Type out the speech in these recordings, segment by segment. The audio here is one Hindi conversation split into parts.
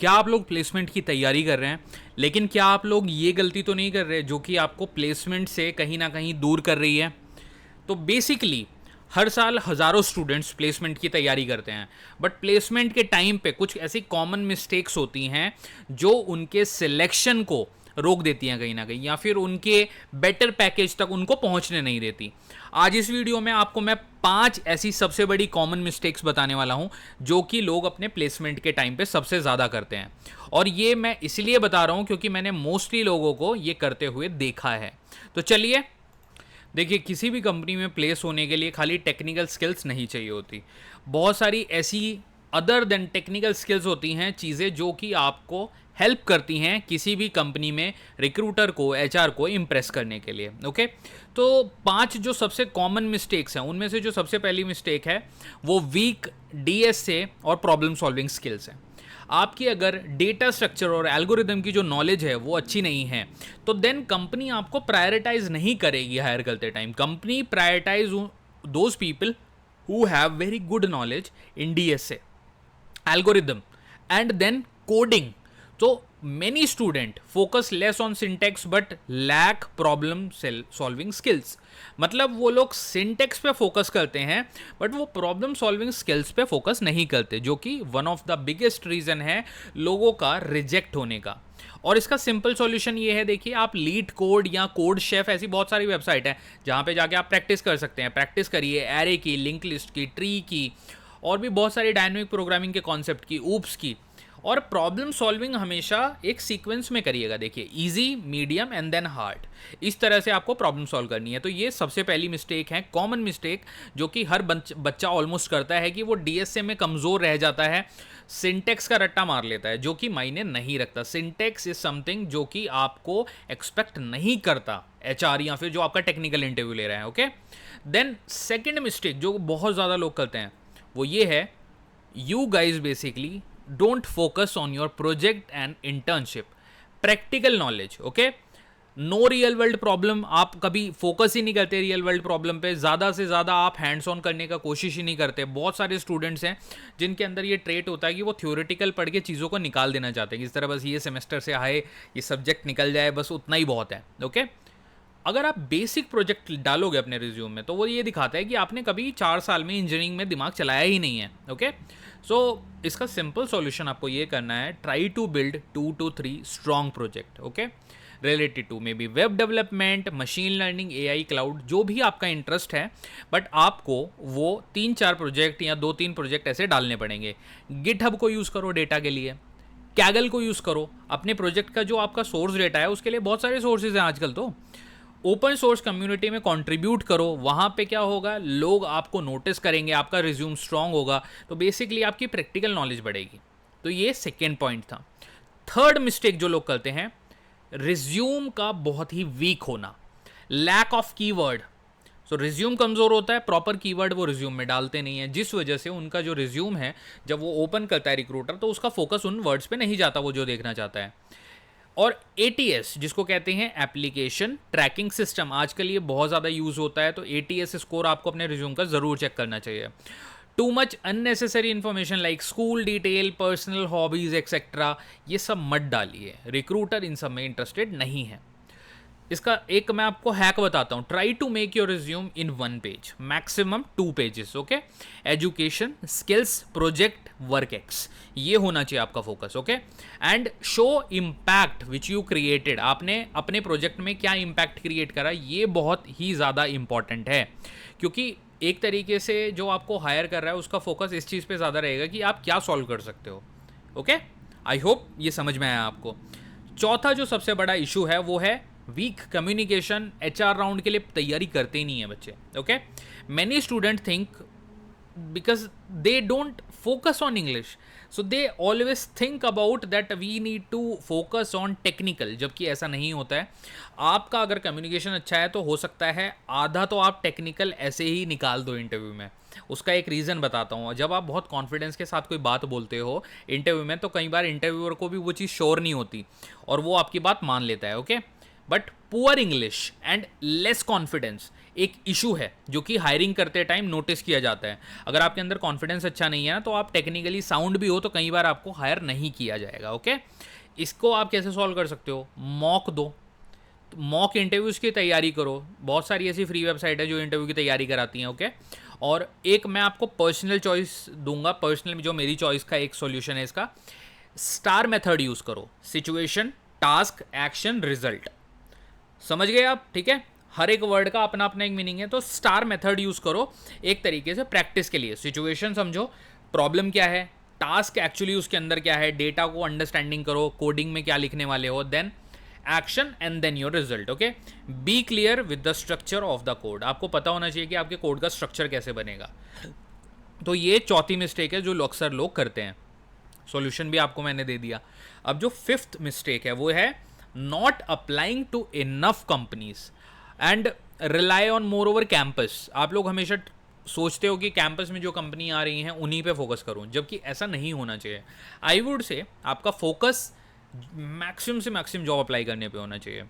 क्या आप लोग प्लेसमेंट की तैयारी कर रहे हैं, लेकिन क्या आप लोग ये गलती तो नहीं कर रहे जो कि आपको प्लेसमेंट से कहीं ना कहीं दूर कर रही है? तो बेसिकली हर साल हज़ारों स्टूडेंट्स प्लेसमेंट की तैयारी करते हैं, बट प्लेसमेंट के टाइम पे कुछ ऐसी कॉमन मिस्टेक्स होती हैं जो उनके सिलेक्शन को रोक देती हैं कहीं ना कहीं, या फिर उनके बेटर पैकेज तक उनको पहुंचने नहीं देती। आज इस वीडियो में आपको मैं 5 ऐसी सबसे बड़ी कॉमन मिस्टेक्स बताने वाला हूं जो कि लोग अपने प्लेसमेंट के टाइम पे सबसे ज़्यादा करते हैं। और ये मैं इसलिए बता रहा हूं क्योंकि मैंने मोस्टली लोगों को ये करते हुए देखा है। तो चलिए, देखिए, किसी भी कंपनी में प्लेस होने के लिए खाली टेक्निकल स्किल्स नहीं चाहिए होती। बहुत सारी ऐसी अदर देन टेक्निकल स्किल्स होती हैं, चीज़ें जो कि आपको हेल्प करती हैं किसी भी कंपनी में रिक्रूटर को, एचआर को इम्प्रेस करने के लिए। ओके, तो 5 जो सबसे कॉमन मिस्टेक्स हैं उनमें से जो सबसे पहली मिस्टेक है वो वीक डीएसए और प्रॉब्लम सॉल्विंग स्किल्स हैं। आपकी अगर डेटा स्ट्रक्चर और एल्गोरिदम की जो नॉलेज है वो अच्छी नहीं है, तो देन कंपनी आपको प्रायोरिटाइज नहीं करेगी हायर करते time. Company prioritise those people who have very good knowledge in DSA, algorithm and then coding. तो many student focus less on syntax but lack problem solving skills। मतलब वो लोग सिंटेक्स पे फोकस करते हैं बट वो प्रॉब्लम सॉल्विंग स्किल्स पे फोकस नहीं करते, जो कि one of the biggest reason है लोगों का रिजेक्ट होने का। और इसका सिंपल सॉल्यूशन ये है, देखिए, आप लीड कोड या कोड शेफ ऐसी बहुत सारी वेबसाइट है जहाँ पे जाके आप प्रैक्टिस कर सकते हैं। प्रैक्टिस करिए एरे की, लिंक लिस्ट की, ट्री की, और भी बहुत सारी डायनेमिक प्रोग्रामिंग के कॉन्सेप्ट की, ऊप्स की। और प्रॉब्लम सॉल्विंग हमेशा एक सीक्वेंस में करिएगा। देखिए, easy, medium and then hard, इस तरह से आपको प्रॉब्लम सॉल्व करनी है। तो ये सबसे पहली मिस्टेक है, कॉमन मिस्टेक, जो कि हर बच्चा ऑलमोस्ट करता है, कि वो डीएसए में कमज़ोर रह जाता है, सिंटेक्स का रट्टा मार लेता है, जो कि मायने नहीं रखता। सिंटेक्स इज समथिंग जो कि आपको एक्सपेक्ट नहीं करता एचआर या फिर जो आपका टेक्निकल इंटरव्यू ले रहा है। ओके, देन सेकेंड मिस्टेक जो बहुत ज़्यादा लोग करते हैं वो ये है, you guys basically don't focus on your project and internship, practical knowledge. Okay, no real world problem, आप कभी फोकस ही नहीं करते रियल वर्ल्ड प्रॉब्लम पे। ज़्यादा से ज़्यादा आप हैंड्स ऑन करने का कोशिश ही नहीं करते। बहुत सारे स्टूडेंट्स हैं जिनके अंदर ये ट्रेट होता है कि वो थ्योरेटिकल पढ़ के चीज़ों को निकाल देना चाहते हैं, इस तरह बस ये सेमेस्टर से आए, ये सब्जेक्ट निकल जाए, बस उतना ही बहुत है। ओके, अगर आप बेसिक प्रोजेक्ट डालोगे अपने रिज्यूम में तो वो ये दिखाता है कि आपने कभी 4 साल में इंजीनियरिंग में दिमाग चलाया ही नहीं है। ओके, सो इसका सिंपल सॉल्यूशन आपको ये करना है, try to build 2 to 3 strong project. Okay, related to maybe web development, machine learning, AI, cloud, जो भी आपका इंटरेस्ट है, बट आपको वो 3-4 प्रोजेक्ट या 2-3 प्रोजेक्ट ऐसे डालने पड़ेंगे। गिटहब को यूज़ करो डेटा के लिए, कैगल को यूज़ करो अपने प्रोजेक्ट का, जो आपका सोर्स डेटा है उसके लिए बहुत सारे सोर्सेज हैं आजकल। तो ओपन सोर्स कम्युनिटी में कंट्रीब्यूट करो, वहाँ पे क्या होगा, लोग आपको नोटिस करेंगे, आपका रिज्यूम स्ट्रांग होगा, तो बेसिकली आपकी प्रैक्टिकल नॉलेज बढ़ेगी। तो ये सेकेंड पॉइंट था। थर्ड मिस्टेक जो लोग करते हैं, रिज्यूम का बहुत ही वीक होना, lack of keyword. So resume कमज़ोर होता है, प्रॉपर कीवर्ड वो रिज्यूम में डालते नहीं है, जिस वजह से उनका जो रिज्यूम है जब वो ओपन करता है रिक्रूटर तो उसका फोकस उन वर्ड्स पे नहीं जाता वो जो देखना चाहता है। और एटीएस जिसको कहते हैं एप्लीकेशन ट्रैकिंग सिस्टम, आजकल ये बहुत ज़्यादा यूज़ होता है, तो एटीएस स्कोर आपको अपने रिज्यूम का ज़रूर चेक करना चाहिए। Too much unnecessary information like school detail, personal hobbies etcetera, ये सब मत डालिए, रिक्रूटर इन सब में इंटरेस्टेड नहीं है। इसका एक मैं आपको हैक बताता हूँ, try to make your resume in 1 page, maximum 2 pages. Okay, education, skills, project, work ex, ये होना चाहिए आपका फोकस। Okay, and show impact which you created, आपने अपने प्रोजेक्ट में क्या इम्पैक्ट क्रिएट करा, ये बहुत ही ज़्यादा इंपॉर्टेंट है, क्योंकि एक तरीके से जो आपको हायर कर रहा है उसका फोकस इस चीज़ पे ज़्यादा रहेगा कि आप क्या सॉल्व कर सकते हो। ओके, आई होप ये समझ में आया आपको। चौथा जो सबसे बड़ा इशू है वो है वीक कम्युनिकेशन। एचआर राउंड के लिए तैयारी करते ही नहीं है बच्चे। Okay, many student think because they don't focus on English, so they always think about that we need to focus on technical, जबकि ऐसा नहीं होता है। आपका अगर कम्युनिकेशन अच्छा है तो हो सकता है आधा तो आप टेक्निकल ऐसे ही निकाल दो इंटरव्यू में। उसका एक रीज़न बताता हूँ, जब आप बहुत कॉन्फिडेंस के साथ कोई बात बोलते हो इंटरव्यू में तो कई बार इंटरव्यूअर को भी वो चीज़ श्योर नहीं होती और वो आपकी बात मान लेता है। Okay, but poor English and less confidence एक इशू है जो कि हायरिंग करते टाइम नोटिस किया जाता है। अगर आपके अंदर कॉन्फिडेंस अच्छा नहीं है ना, तो आप टेक्निकली साउंड भी हो तो कई बार आपको हायर नहीं किया जाएगा। ओके, इसको आप कैसे सॉल्व कर सकते हो? मॉक दो, मॉक इंटरव्यूज़ की तैयारी करो। बहुत सारी ऐसी फ्री वेबसाइट है जो इंटरव्यू की तैयारी कराती हैं। ओके, और एक मैं आपको पर्सनल चॉइस दूंगा, पर्सनल जो मेरी चॉइस का एक सॉल्यूशन है इसका, स्टार मेथड यूज़ करो। Situation, task, action, result. समझ गए आप? ठीक है, हर एक वर्ड का अपना अपना एक मीनिंग है, तो स्टार मेथड यूज़ करो एक तरीके से प्रैक्टिस के लिए। सिचुएशन समझो, प्रॉब्लम क्या है, टास्क एक्चुअली उसके अंदर क्या है, डेटा को अंडरस्टैंडिंग करो, कोडिंग में क्या लिखने वाले हो, then action and then your result. Okay, be clear with the structure of the code. आपको पता होना चाहिए कि आपके कोड का स्ट्रक्चर कैसे बनेगा। तो ये चौथी मिस्टेक है जो अक्सर लोग करते हैं। सॉल्यूशन भी आपको मैंने दे दिया। अब जो फिफ्थ मिस्टेक है वो है not applying to enough companies and rely on more over campus. आप लोग हमेशा सोचते हो कि कैंपस में जो कंपनी आ रही हैं उन्हीं पे फोकस करूं, जबकि ऐसा नहीं होना चाहिए। आई वुड से आपका फोकस मैक्सिमम से मैक्सिमम जॉब अप्लाई करने पे होना चाहिए,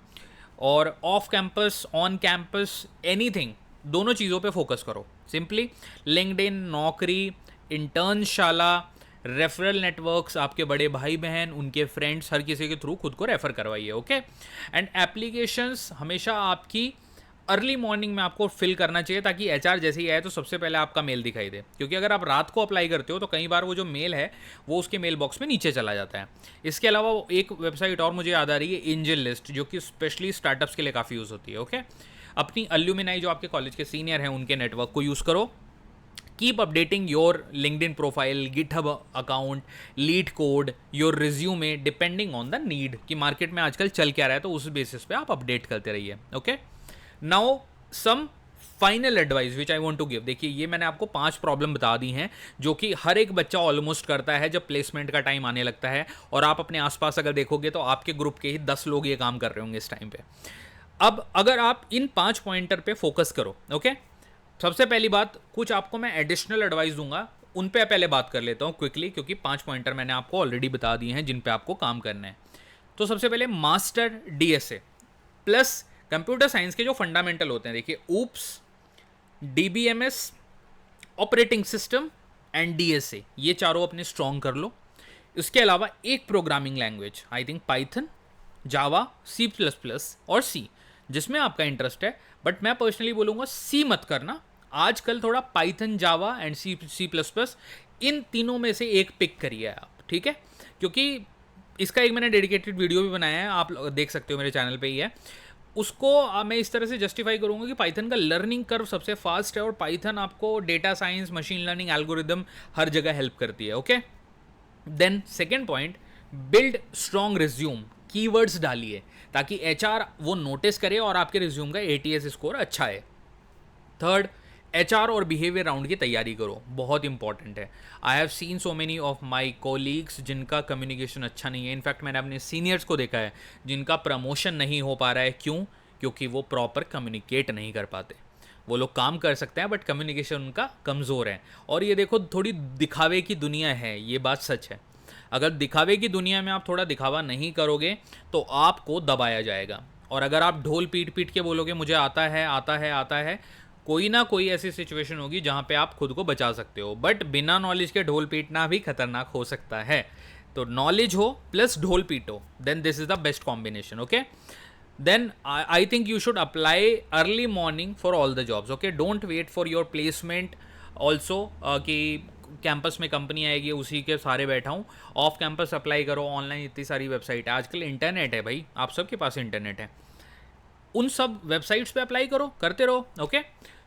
और off campus, on campus, anything, दोनों चीज़ों पे फोकस करो। सिंपली लिंक्डइन, नौकरी, इंटर्नशाला, रेफरल नेटवर्क्स, आपके बड़े भाई बहन, उनके फ्रेंड्स, हर किसी के थ्रू खुद को रेफर करवाइए। ओके, एंड एप्लीकेशंस हमेशा आपकी अर्ली मॉर्निंग में आपको फिल करना चाहिए, ताकि एचआर जैसे ही आए तो सबसे पहले आपका मेल दिखाई दे। क्योंकि अगर आप रात को अप्लाई करते हो तो कई बार वो जो मेल है वो उसके मेल बॉक्स में नीचे चला जाता है। इसके अलावा एक वेबसाइट और मुझे याद आ रही है, एंजल लिस्ट, जो कि स्पेशली स्टार्टअप्स के लिए काफ़ी यूज़ होती है। ओके, अपनी अल्यूमिनाई जो आपके कॉलेज के सीनियर हैं उनके नेटवर्क को यूज़ करो। Keep updating your LinkedIn profile, GitHub account, leet code, your resume, depending on the need कि मार्केट में आजकल चल क्या रहा है, तो उस बेसिस पे आप अपडेट करते रहिए। Okay, now some final advice which I want to give. देखिए, ये मैंने आपको 5 प्रॉब्लम बता दी हैं जो कि हर एक बच्चा ऑलमोस्ट करता है जब प्लेसमेंट का टाइम आने लगता है, और आप अपने आसपास अगर देखोगे तो आपके ग्रुप के ही 10 लोग ये काम कर रहे होंगे इस टाइम पे। अब अगर आप इन 5 पॉइंटर पे फोकस करो, ओके, सबसे पहली बात, कुछ आपको मैं एडिशनल एडवाइस दूंगा, उन पे पहले बात कर लेता हूँ क्विकली, क्योंकि 5 पॉइंटर मैंने आपको ऑलरेडी बता दिए हैं जिन पे आपको काम करना है। तो सबसे पहले master DSA plus computer science के जो फंडामेंटल होते हैं, देखिए OOPS, DBMS, operating system and DSA, ये चारों अपने स्ट्रॉन्ग कर लो। इसके अलावा एक programming language, I think Python, Java, C plus plus और सी, जिसमें आपका इंटरेस्ट है, बट मैं पर्सनली बोलूँगा सी मत करना। आजकल थोड़ा Python, Java and C plus plus, इन तीनों में से एक पिक करिए आप, ठीक है? क्योंकि इसका एक मैंने डेडिकेटेड वीडियो भी बनाया है, आप देख सकते हो, मेरे चैनल पे ही है। उसको मैं इस तरह से जस्टिफाई करूँगा कि पाइथन का लर्निंग कर्व सबसे फास्ट है, और पाइथन आपको data science, machine learning, algorithm हर जगह हेल्प करती है। Okay, then second point, build strong resume, keywords डालिए ताकि एचआर वो नोटिस करे और आपके रिज्यूम का एटीएस स्कोर अच्छा है। थर्ड, एचआर और बिहेवियर राउंड की तैयारी करो, बहुत इंपॉर्टेंट है। I have seen so many of my colleagues जिनका कम्युनिकेशन अच्छा नहीं है। इनफैक्ट मैंने अपने सीनियर्स को देखा है जिनका प्रमोशन नहीं हो पा रहा है। क्यों? क्योंकि वो प्रॉपर कम्युनिकेट नहीं कर पाते। वो लोग काम कर सकते हैं बट कम्युनिकेशन उनका कमज़ोर है। और ये देखो, थोड़ी दिखावे की दुनिया है, ये बात सच है। अगर दिखावे की दुनिया में आप थोड़ा दिखावा नहीं करोगे तो आपको दबाया जाएगा। और अगर आप ढोल पीट पीट के बोलोगे मुझे आता है आता है आता है, कोई ना कोई ऐसी सिचुएशन होगी जहाँ पे आप खुद को बचा सकते हो। बट बिना नॉलेज के ढोल पीटना भी खतरनाक हो सकता है। तो नॉलेज हो प्लस ढोल पीटो, then this is the best combination. Okay, then I think you should apply early morning for all the jobs. Okay, don't wait for your placement also कि कैंपस में कंपनी आएगी उसी के सारे बैठा हूँ। ऑफ कैंपस अप्लाई करो, ऑनलाइन इतनी सारी वेबसाइट है, आजकल इंटरनेट है भाई, आप सबके पास इंटरनेट है, उन सब वेबसाइट्स पे अप्लाई करो, करते रहो। Okay,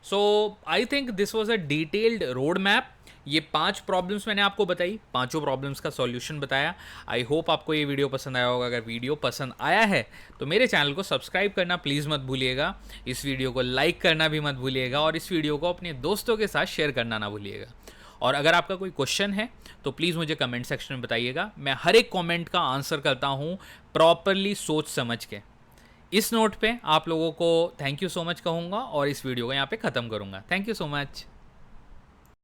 so I think this was a detailed road map. ये 5 प्रॉब्लम्स मैंने आपको बताई, 5 प्रॉब्लम्स का सॉल्यूशन बताया। आई होप आपको ये वीडियो पसंद आया होगा। अगर वीडियो पसंद आया है तो मेरे चैनल को सब्सक्राइब करना प्लीज़ मत भूलिएगा, इस वीडियो को लाइक करना भी मत भूलिएगा, और इस वीडियो को अपने दोस्तों के साथ शेयर करना ना भूलिएगा। और अगर आपका कोई क्वेश्चन है तो प्लीज़ मुझे कमेंट सेक्शन में बताइएगा। मैं हर एक कमेंट का आंसर करता हूँ प्रॉपरली सोच समझ के। इस नोट पे आप लोगों को थैंक यू सो मच कहूँगा और इस वीडियो को यहाँ पे ख़त्म करूँगा। Thank you so much.